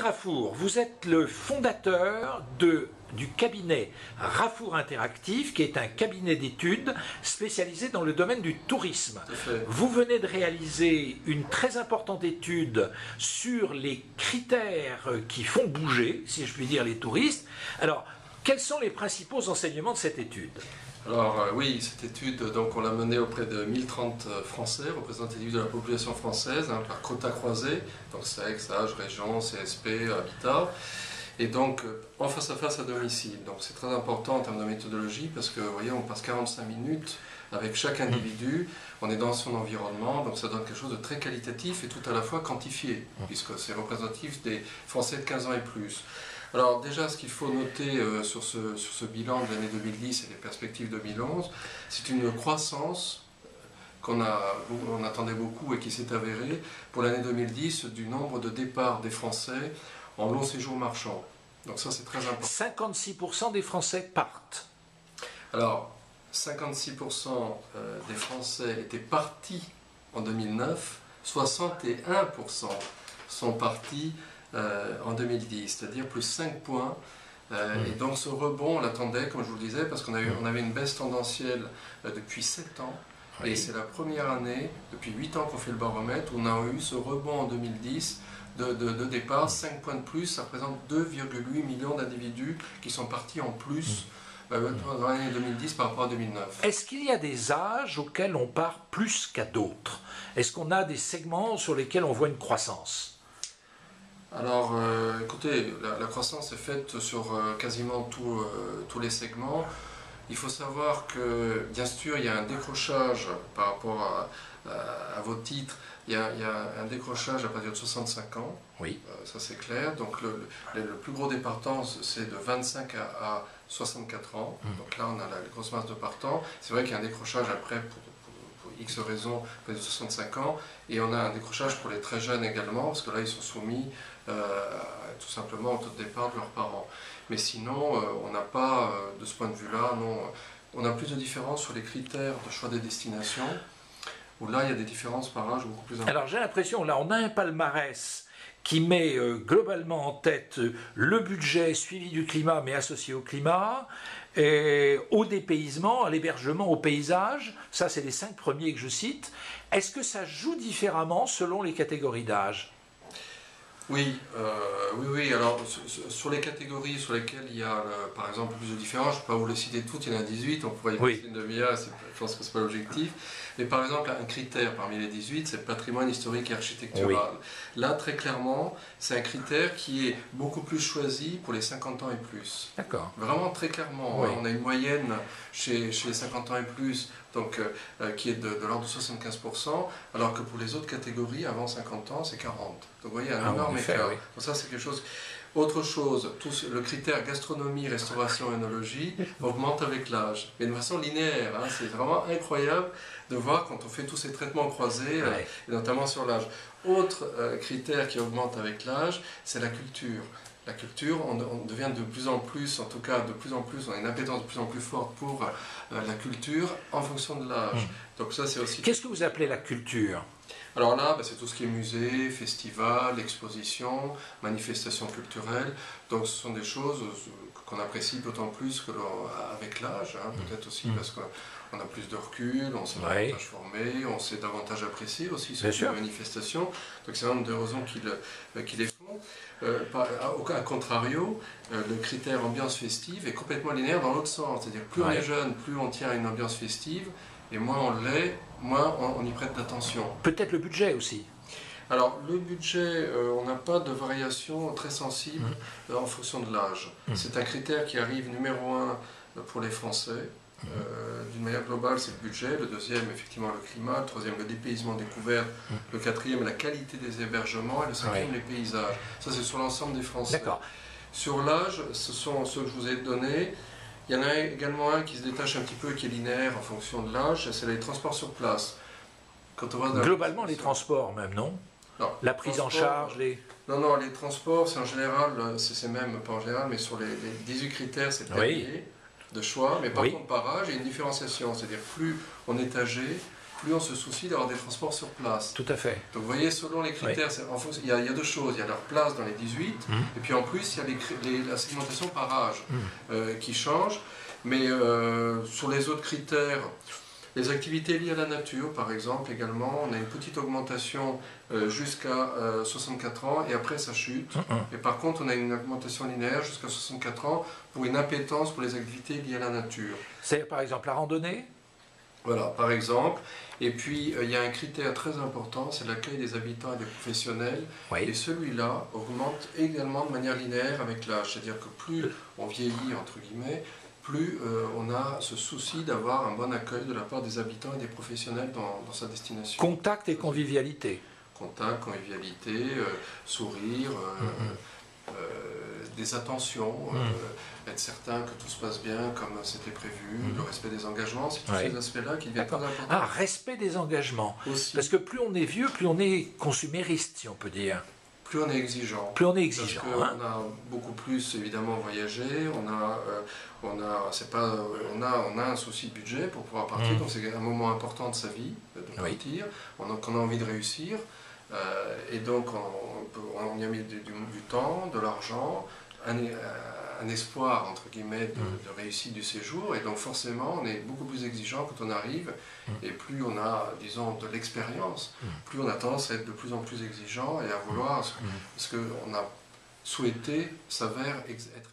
Raffour, vous êtes le fondateur du cabinet Raffour Interactif, qui est un cabinet d'études spécialisé dans le domaine du tourisme. Vous venez de réaliser une très importante étude sur les critères qui font bouger, si je puis dire, les touristes. Alors, quels sont les principaux enseignements de cette étude ? Alors oui, cette étude, donc, on l'a menée auprès de 1030 Français, représentatifs de la population française, par quota croisé, donc sexe, âge, région, CSP, habitat, et donc en face à face à domicile. Donc c'est très important en termes de méthodologie parce que vous voyez, on passe 45 minutes avec chaque individu, on est dans son environnement, donc ça donne quelque chose de très qualitatif et tout à la fois quantifié, puisque c'est représentatif des Français de 15 ans et plus. Alors déjà, ce qu'il faut noter sur ce bilan de l'année 2010 et les perspectives 2011, c'est une croissance on attendait beaucoup et qui s'est avérée pour l'année 2010 du nombre de départs des Français en long séjour marchand. Donc ça, c'est très important. 56% des Français partent. Alors, 56% des Français étaient partis en 2009, 61% sont partis en 2010, c'est-à-dire plus 5 points. Et donc ce rebond, on l'attendait, comme je vous le disais, parce qu'on avait une baisse tendancielle depuis 7 ans. Oui. Et c'est la première année, depuis 8 ans qu'on fait le baromètre, où on a eu ce rebond en 2010 de départ, 5 points de plus, ça représente 2,8 millions d'individus qui sont partis en plus dans l'année 2010 par rapport à 2009. Est-ce qu'il y a des âges auxquels on part plus qu'à d'autres? Est-ce qu'on a des segments sur lesquels on voit une croissance? Alors, écoutez, la croissance est faite sur quasiment tous les segments. Il faut savoir que, bien sûr, il y a un décrochage par rapport à vos titres. Il y a un décrochage à partir de 65 ans. Oui. Ça, c'est clair. Donc, le plus gros des partants, c'est de 25 à 64 ans. Donc là, on a la grosse masse de partants. C'est vrai qu'il y a un décrochage après pour X raisons, de 65 ans, et on a un décrochage pour les très jeunes également, parce que là ils sont soumis tout simplement au taux de départ de leurs parents. Mais sinon, on n'a pas, de ce point de vue-là, on a plus de différences sur les critères de choix des destinations, où là il y a des différences par âge beaucoup plus importantes. Alors j'ai l'impression, là on a un palmarès qui met globalement en tête le budget suivi du climat, mais associé au climat, au dépaysement, à l'hébergement, au paysage. Ça, c'est les 5 premiers que je cite. Est-ce que ça joue différemment selon les catégories d'âge ? Oui, oui. Alors, sur les catégories sur lesquelles il y a, par exemple, plus de différences, je ne vais pas vous les citer toutes, il y en a 18, on pourrait y passer une demi-heure, je pense que ce n'est pas l'objectif. Mais par exemple, un critère parmi les 18, c'est le patrimoine historique et architectural. Oui. Là, très clairement, c'est un critère qui est beaucoup plus choisi pour les 50 ans et plus. D'accord. Vraiment très clairement. Oui. On a une moyenne chez les 50 ans et plus, donc, qui est de l'ordre de 75%, alors que pour les autres catégories, avant 50 ans, c'est 40%. Donc vous voyez, un énorme écart. Oui. Donc ça, c'est quelque chose... Autre chose, le critère gastronomie, restauration, œnologie augmente avec l'âge, mais de façon linéaire. Hein, c'est vraiment incroyable de voir quand on fait tous ces traitements croisés, et notamment sur l'âge. Autre critère qui augmente avec l'âge, c'est la culture. La culture, on devient de plus en plus, en tout cas de plus en plus, on a une appétence de plus en plus forte pour la culture en fonction de l'âge. Donc ça, c'est aussi... Qu'est-ce que vous appelez la culture ? Alors là, c'est tout ce qui est musée, festival, exposition, manifestations culturelles. Donc ce sont des choses qu'on apprécie d'autant plus avec l'âge, hein, peut-être aussi parce qu'on a plus de recul, on s'est davantage formé, on s'est davantage apprécié aussi ces manifestations. Donc c'est un nombre de raisons qui les font. À contrario, le critère ambiance festive est complètement linéaire dans l'autre sens. C'est-à-dire plus on est jeune, plus on tient à une ambiance festive, et moins on l'est, moins on y prête d'attention. Peut-être le budget aussi. Alors le budget, on n'a pas de variation très sensible en fonction de l'âge. C'est un critère qui arrive numéro 1 pour les Français. D'une manière globale, c'est le budget. Le deuxième, effectivement, le climat. Le troisième, le dépaysement découvert. Le quatrième, la qualité des hébergements. Et le cinquième, les paysages. Ça, c'est sur l'ensemble des Français. D'accord. Sur l'âge, ce sont ceux que je vous ai donnés. Il y en a également un qui se détache un petit peu, qui est linéaire en fonction de l'âge, c'est les transports sur place. Quand on va globalement, les transports même, non? Non. La prise en charge, Non, les transports, c'est en général, c'est même pas en général, mais sur les 18 critères, c'est le dernier de choix. Mais par contre, par âge, il y a une différenciation. C'est-à-dire, plus on est âgé, plus on se soucie d'avoir des transports sur place. Tout à fait. Donc vous voyez, selon les critères, il y a deux choses. Il y a leur place dans les 18, et puis en plus, il y a la segmentation par âge qui change. Mais sur les autres critères, les activités liées à la nature, par exemple, également, on a une petite augmentation jusqu'à 64 ans, et après ça chute. Et par contre, on a une augmentation linéaire jusqu'à 64 ans pour une appétence pour les activités liées à la nature. C'est par exemple la randonnée? Voilà, par exemple. Et puis, il y a un critère très important, c'est l'accueil des habitants et des professionnels. Oui. Et celui-là augmente également de manière linéaire avec l'âge. C'est-à-dire que plus on vieillit, entre guillemets, plus on a ce souci d'avoir un bon accueil de la part des habitants et des professionnels dans sa destination. Contact et convivialité. Contact, convivialité, sourire, des attentions, être certain que tout se passe bien comme c'était prévu, le respect des engagements, c'est tous ces aspects-là qui deviennent très importants. Ah, respect des engagements. Aussi. Parce que plus on est vieux, plus on est consumériste, si on peut dire. Plus on est exigeant. Plus on est exigeant. Parce qu'on a beaucoup plus évidemment voyagé, on a un souci de budget pour pouvoir partir, donc c'est un moment important de sa vie de partir, on a envie de réussir, et donc on y a mis du temps, de l'argent, un espoir entre guillemets de réussite du séjour, et donc forcément on est beaucoup plus exigeant quand on arrive, et plus on a, disons, de l'expérience, plus on a tendance à être de plus en plus exigeant et à vouloir ce qu'on a souhaité s'avère être